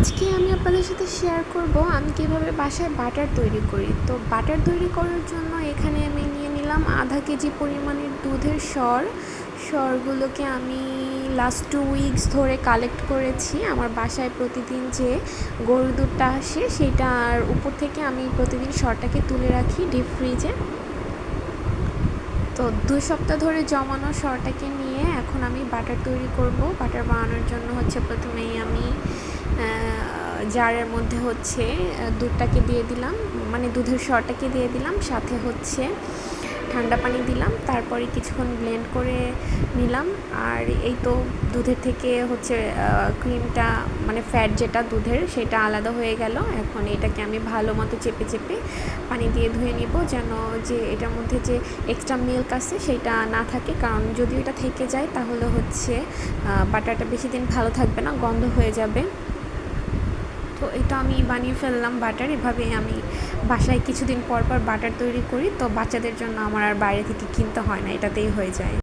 আজকে আমি আপনাদের সাথে শেয়ার করব আমি কিভাবে বাসায় বাটার তৈরি করি। তো বাটার তৈরি করার জন্য এখানে আমি নিয়ে নিলাম আধা কেজি পরিমাণের দুধের সরগুলোকে আমি লাস্ট 2 উইকস ধরে কালেক্ট করেছি। আমার বাসায় প্রতিদিন যে গরুর দুধটা আসে সেটার উপর থেকে আমি প্রতিদিন সরটাকে তুলে রাখি ডিপ ফ্রিজে। তো 2 সপ্তাহ ধরে জমানো সরটাকে নিয়ে এখন আমি বাটার তৈরি করব। বাটার বানানোর জন্য প্রথমেই আমি জারের মধ্যে দুধটাকে দিয়ে দিলাম, মানে দুধের সরটাকে দিয়ে দিলাম, সাথে ঠান্ডা পানি দিলাম, তারপরে কিছুক্ষণ ব্লেন্ড করে নিলাম। আর এই তো দুধের থেকে ক্রিমটা, মানে ফ্যাট যেটা দুধের সেটা আলাদা হয়ে গেল। এখন এটাকে আমি ভালো মতো চেপে চেপে পানি দিয়ে ধুয়ে নিব, যেন যে এটার মধ্যে যে এক্সট্রা মিল্ক আছে সেটা না থাকে, কারণ যদি এটা থেকে যায় তাহলে বাটারটা বেশি দিন ভালো থাকবে না, গন্ধ হয়ে যাবে। তো এটা আমি বানিয়ে ফেললাম বাটার। এভাবে আমি বাসায় কিছুদিন পর পর বাটার তৈরি করি, তো বাচ্চাদের জন্য আমার আর বাইরে থেকে কিনতে হয় না, এটাতেই হয়ে যায়।